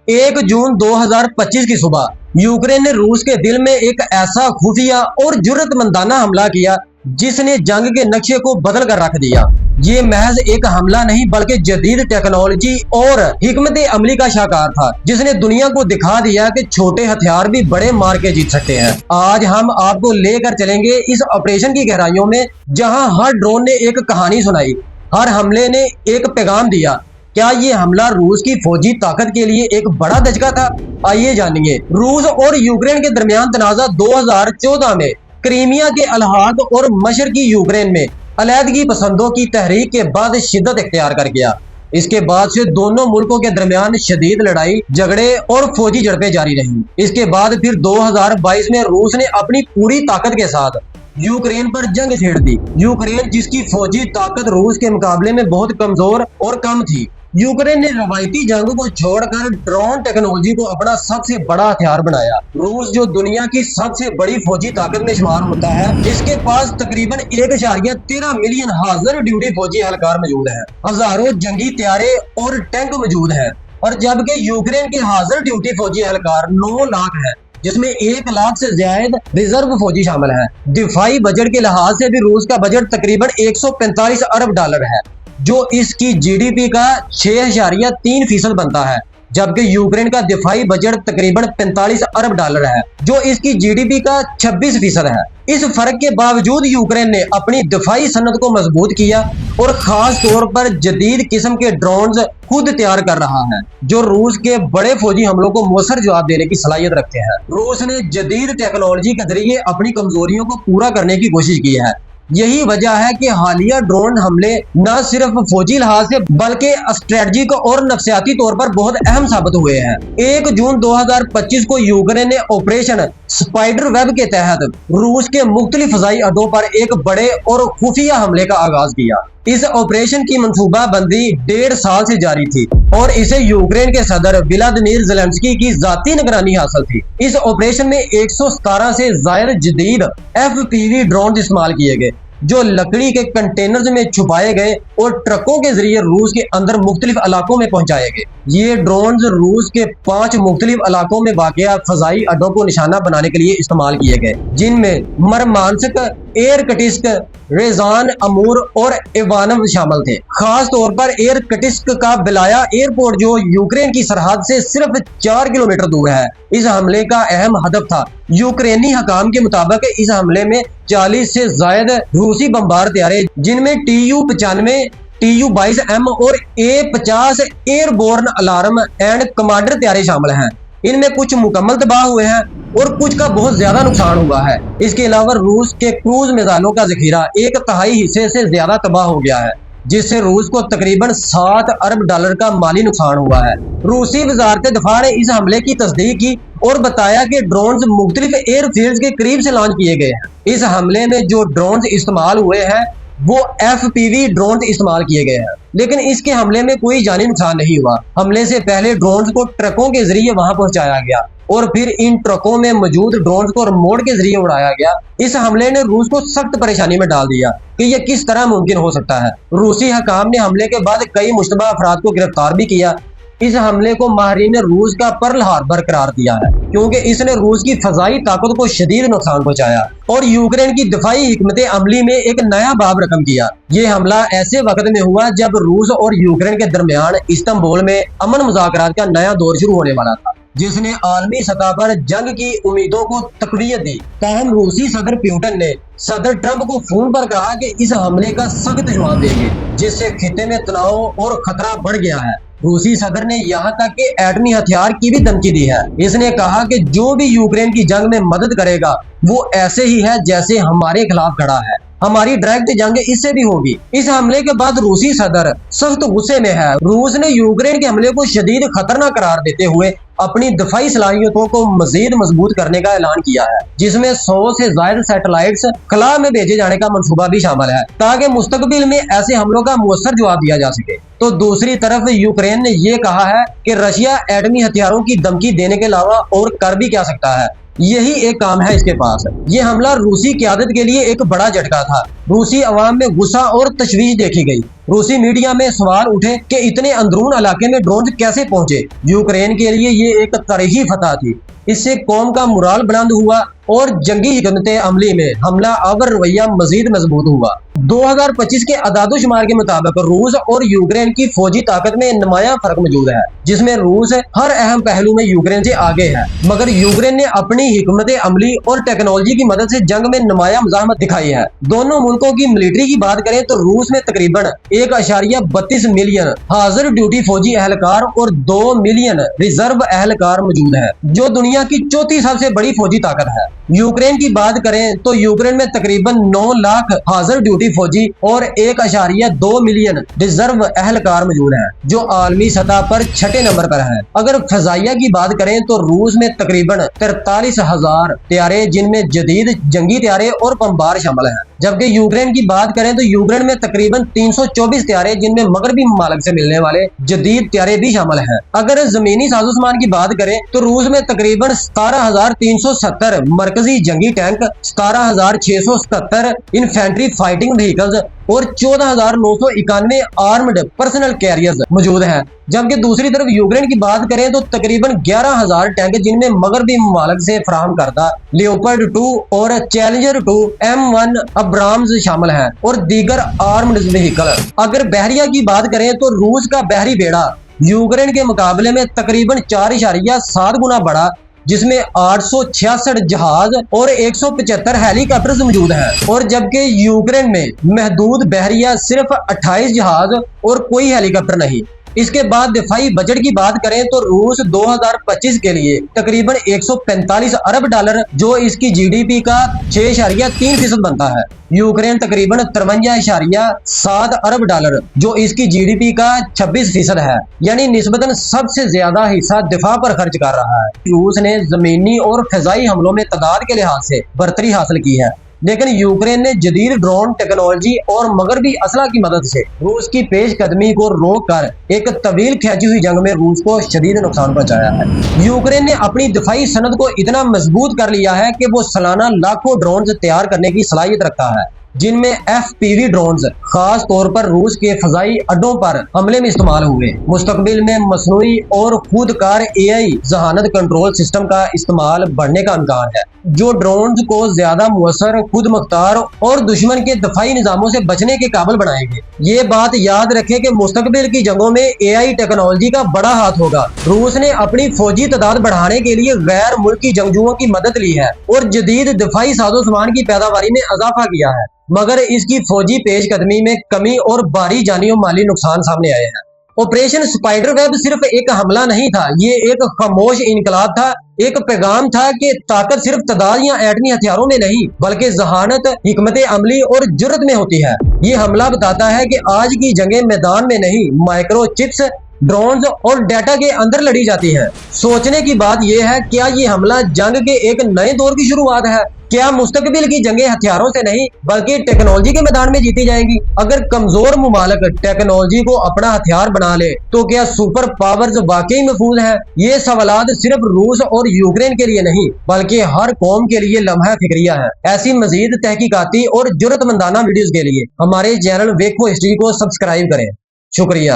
1 जून 2025 की सुबह यूक्रेन ने रूस के दिल में एक ऐसा खुफिया और जुर्रतमंदाना हमला किया जिसने जंग के नक्शे को बदल कर रख दिया। ये महज एक हमला नहीं बल्कि जदीद टेक्नोलॉजी और हिकमत अमली का शाहकार था, जिसने दुनिया को दिखा दिया कि छोटे हथियार भी बड़े मार के जीत सकते हैं। आज हम आपको लेकर चलेंगे इस ऑपरेशन की गहराइयों में, जहां हर ड्रोन ने एक कहानी सुनाई, हर हमले ने एक पैगाम दिया। क्या ये हमला रूस की फौजी ताकत के लिए एक बड़ा धचका था? आइए जानिए। रूस और यूक्रेन के दरमियान तनाजा 2014 में क्रीमिया के अलहाक और मशरकी यूक्रेन में अलहदगी पसंदों की तहरीक के बाद शिद्दत इख्तियार कर गया। इसके बाद से दोनों मुल्कों के दरमियान शदीद लड़ाई झगड़े और फौजी झड़पें जारी रही। इसके बाद फिर 2022 में रूस ने अपनी पूरी ताकत के साथ यूक्रेन पर जंग छेड़ दी। यूक्रेन जिसकी फौजी ताकत रूस के मुकाबले में बहुत कमजोर और कम थी, यूक्रेन ने रवायती जंग को छोड़कर ड्रोन टेक्नोलॉजी को अपना सबसे बड़ा हथियार बनाया। रूस जो दुनिया की सबसे बड़ी फौजी ताकत में शुमार होता है, इसके पास तकरीबन 1.13 मिलियन हाजिर ड्यूटी फौजी एहलकार मौजूद है, हजारों जंगी तैयारे और टैंक मौजूद है। और जबकि यूक्रेन के हाजिर ड्यूटी फौजी एहलकार 9 लाख है, जिसमें 1 लाख से ज्यादा रिजर्व फौजी शामिल है। दिफाई बजट के लिहाज से भी रूस का बजट तकरीबन 145 अरब डॉलर है, जो इसकी जीडीपी का 6.3% बनता है, जबकि यूक्रेन का दिफाई बजट तकरीबन 45 अरब डॉलर है, जो इसकी जीडीपी का 26% है। इस फर्क के बावजूद यूक्रेन ने अपनी दिफाई सनत को मजबूत किया और खास तौर पर जदीद किस्म के ड्रोन्स खुद तैयार कर रहा है, जो रूस के बड़े फौजी हमलों को मौसर जवाब देने की सलाहियत रखते हैं। रूस ने जदीद टेक्नोलॉजी के जरिए अपनी कमजोरियों को पूरा करने की कोशिश की है। यही वजह है कि हालिया ड्रोन हमले न सिर्फ फौजी लिहाज से बल्कि स्ट्रेटजिक और नफसियाती तौर पर बहुत अहम साबित हुए हैं। 1 जून 2025 को यूक्रेन ने ऑपरेशन स्पाइडर वेब के तहत रूस के मुख्तलिफ फजाई अड्डों पर एक बड़े और खुफिया हमले का आगाज किया। इस ऑपरेशन की मंसूबा बंदी 1.5 साल से जारी थी और इसे यूक्रेन के सदर व्लादिमीर ज़ेलेंस्की की जाती निगरानी हासिल थी। इस ऑपरेशन में 117 से ज्यादा जदीद FPV ड्रोन इस्तेमाल किए गए, जो लकड़ी के कंटेनर्स में छुपाए गए और ट्रकों के जरिए रूस के अंदर मुख्तलिफ इलाकों में पहुंचाए गए। ये ड्रोन्स रूस के 5 मुख्तलिफ इलाकों में वाक़या फजाई अड्डों को निशाना बनाने के लिए इस्तेमाल किए गए, जिनमें मरमांस्क, इरकुत्स्क, रेजान, अमूर और इवानव शामिल थे। खास तौर पर इरकुत्स्क का बिलाया एयरपोर्ट, जो यूक्रेन की सरहद से सिर्फ 4 किलोमीटर दूर है, इस हमले का अहम हदफ था। यूक्रेनी हकाम के मुताबिक इस हमले में 40 से ज्यादा रूसी बमबार तैयारे, जिनमें Tu-95, Tu-22M और A-50 airborne alarm and commander तैयारे शामिल हैं। इनमें कुछ मुकम्मल तबाह हुए हैं और कुछ का बहुत ज्यादा नुकसान हुआ है। इसके अलावा रूस के क्रूज मिसाइलों का जखीरा 1/3 हिस्से से ज्यादा तबाह हो गया है, जिससे रूस को तकरीबन 7 अरब डॉलर का माली नुकसान हुआ है। रूसी वजारत दिफा ने इस हमले की तस्दीक की और बताया कि ड्रोन्स मुख्तलिफ एयरफील्ड्स के करीब से लॉन्च किए गए हैं। इस हमले में जो ड्रोन्स इस्तेमाल हुए हैं वो FPV ड्रोन इस्तेमाल किए गए हैं, लेकिन इसके हमले में कोई जानी नुकसान नहीं हुआ। हमले से पहले ड्रोन्स को ट्रकों के जरिए वहां पहुंचाया गया और फिर इन ट्रकों में मौजूद ड्रोन्स को रिमोट के जरिए उड़ाया गया। इस हमले ने रूस को सख्त परेशानी में डाल दिया कि यह किस तरह मुमकिन हो सकता है। रूसी हकाम ने हमले के बाद कई मुश्तबा अफराद को गिरफ्तार भी किया। इस हमले को माहरीन रूस का पर्ल हार्बर करार दिया है, क्योंकि इसने रूस की फजाई ताकत को शदीद नुकसान पहुंचाया और यूक्रेन की दिफाई हिकमत अमली में एक नया बाब रकम किया। ये हमला ऐसे वक्त में हुआ जब रूस और यूक्रेन के दरमियान इस्तांबुल में अमन मुज़ाकरात का नया दौर शुरू होने वाला था, जिसने आलमी सतह पर जंग की उम्मीदों को तकवीत दी। ताहम रूसी सदर पुतिन ने सदर ट्रंप को फोन पर कहा कि इस हमले का सख्त जवाब देंगे, जिससे खित्ते में तनाव और खतरा बढ़ गया है। रूसी सदर ने यहाँ तक कि एटमी हथियार की भी धमकी दी है। इसने कहा कि जो भी यूक्रेन की जंग में मदद करेगा वो ऐसे ही है जैसे हमारे खिलाफ खड़ा है। हमारी डायरेक्ट जंग इससे भी होगी। इस हमले के बाद रूसी सदर सख्त गुस्से में है। रूस ने यूक्रेन के हमले को शदीद खतरनाक करार देते हुए अपनी दफाई सलाहियतों को मजीद मजबूत करने का ऐलान किया है, जिसमें 100 से ज्यादा सैटेलाइट्स खला में भेजे जाने का मंसूबा भी शामिल है, ताकि मुस्तकबिल में ऐसे हमलों का मुअस्सर जवाब दिया जा सके। तो दूसरी तरफ यूक्रेन ने यह कहा है कि रशिया एटमी हथियारों की धमकी देने के अलावा और कर भी क्या सकता है। यही एक काम है इसके पास। ये हमला रूसी क़यादत के लिए एक बड़ा झटका था। रूसी अवाम में गुस्सा और तशवीश देखी गई। रूसी मीडिया में सवाल उठे कि इतने अंदरून इलाके में ड्रोन कैसे पहुंचे। यूक्रेन के लिए ये एक तारीखी फतह थी। इससे कौम का मुराल बुलंद हुआ और जंगी हिकमत अमली में हमला आवर रवैया मजीद मजबूत हुआ। 2025 के अदादोशुमार के मुताबिक रूस और यूक्रेन की फौजी ताकत में नुमाया फर्क मौजूद है, जिसमें रूस हर अहम पहलू में यूक्रेन से आगे है, मगर यूक्रेन ने अपनी हिकमत अमली और टेक्नोलॉजी की मदद से जंग में नुमाया मुजाहमत दिखाई है। दोनों मुल्कों की मिलिट्री की बात करें तो रूस में तकरीबन 1.32 मिलियन हाजिर ड्यूटी फौजी एहलकार और 2 मिलियन रिजर्व एहलकार मौजूद है, जो दुनिया की चौथी सबसे बड़ी फौजी ताकत है। यूक्रेन की बात करें तो यूक्रेन में तकरीबन 9 लाख हाजिर ड्यूटी फौजी और 1.2 मिलियन रिजर्व एहलकार मौजूद हैं, जो आलमी सतह पर छठे नंबर पर है। अगर फजाइया की बात करें तो रूस में तकरीबन 43,000 तैयारे, जिनमें जदीद जंगी तैयारे और बमबार शामिल हैं, जबकि यूक्रेन की बात करें तो यूक्रेन में तकरीबन 324 तैयारे, जिनमें मगरबी ममालिक से मिलने वाले जदीद तैयारे भी शामिल हैं। अगर जमीनी साजोसामान की बात करें तो रूस में तकरीबन 17,370 मरकजी जंगी टैंक, 17,677 इन्फेंट्री फाइटिंग व्हीकल्स और 14,991 आर्म्ड पर्सनल कैरियर्स मौजूद हैं। जबकि दूसरी तरफ यूक्रेन की बात करें तो तकरीबन 11,000 टैंक, जिनमें मगरबी ममालिक से फराहम करदा लियोपार्ड 2 और चैलेंजर 2 M1 अब्राम्स शामिल हैं और दीगर आर्म्ड व्हीकल। अगर बहरिया की बात करें तो रूस का बहरी बेड़ा यूक्रेन के मुकाबले में तकरीबन 4.7 गुना बड़ा, जिसमें 866 जहाज और 175 हेलीकॉप्टर्स मौजूद हैं, और जबकि यूक्रेन में महदूद बहरिया सिर्फ 28 जहाज और कोई हेलीकॉप्टर नहीं। इसके बाद दिफाई बजट की बात करें तो रूस 2025 के लिए तकरीबन 145 अरब डॉलर, जो इसकी जीडीपी का 6.3% बनता है। यूक्रेन तकरीबन 53.7 अरब डॉलर, जो इसकी जीडीपी का 26% है, यानी निस्बतन सबसे ज्यादा हिस्सा दिफा पर खर्च कर रहा है। रूस ने जमीनी और फिजाई हमलों में तादाद के लिहाज से बरतरी हासिल की है, लेकिन यूक्रेन ने जदीद ड्रोन टेक्नोलॉजी और मगरबी असला की मदद से रूस की पेश कदमी को रोक कर एक तवील खींची हुई जंग में रूस को शदीद नुकसान पहुंचाया है। यूक्रेन ने अपनी दिफाई सनद को इतना मजबूत कर लिया है कि वो सालाना लाखों ड्रोन तैयार करने की सलाहियत रखता है, जिनमें FPV ड्रोन्स खास तौर पर रूस के फजाई अड्डों पर हमले में इस्तेमाल हुए। मुस्तकबिल में मसनूई और खुदकार AI जहानत कंट्रोल सिस्टम का इस्तेमाल बढ़ने का इम्कान है, जो ड्रोन्स को ज्यादा मुअस्सर, खुद मुख्तार और दुश्मन के दफाई निजामों से बचने के काबिल बनाएंगे। ये बात याद रखें कि मुस्तकबिल की जंगों में AI टेक्नोलॉजी का बड़ा हाथ होगा। रूस ने अपनी फौजी तादाद बढ़ाने के लिए गैर मुल्की जंगजुओं की मदद ली है और जदीद दिफाई साजो सामान की पैदावारी में इजाफा किया है, मगर इसकी फौजी पेश कदमी में कमी और भारी जानी और माली नुकसान सामने आए हैं। ऑपरेशन स्पाइडर वेब सिर्फ एक हमला नहीं था, ये एक खामोश इनकलाब था, एक पैगाम था कि ताकत सिर्फ तादाद या एटमी हथियारों में नहीं, बल्कि जहानत, हिकमत अमली और जुर्रत में होती है। ये हमला बताता है कि आज की जंगें मैदान में नहीं, माइक्रो चिप्स, ड्रोन्स और डेटा के अंदर लड़ी जाती हैं। सोचने की बात यह है, क्या ये हमला जंग के एक नए दौर की शुरुआत है? क्या मुस्तकबिल की जंगें हथियारों से नहीं बल्कि टेक्नोलॉजी के मैदान में जीती जाएंगी? अगर कमजोर मुमालिक टेक्नोलॉजी को अपना हथियार बना ले तो क्या सुपर पावर्स वाकई महफूज हैं? ये सवालात सिर्फ रूस और यूक्रेन के लिए नहीं, बल्कि हर कौम के लिए लम्हा फिक्रिया है। ऐसी मजीद तहकीकाती और जुर्रतमंदाना वीडियोस के लिए हमारे चैनल वेखो हिस्ट्री को सब्सक्राइब करें। शुक्रिया।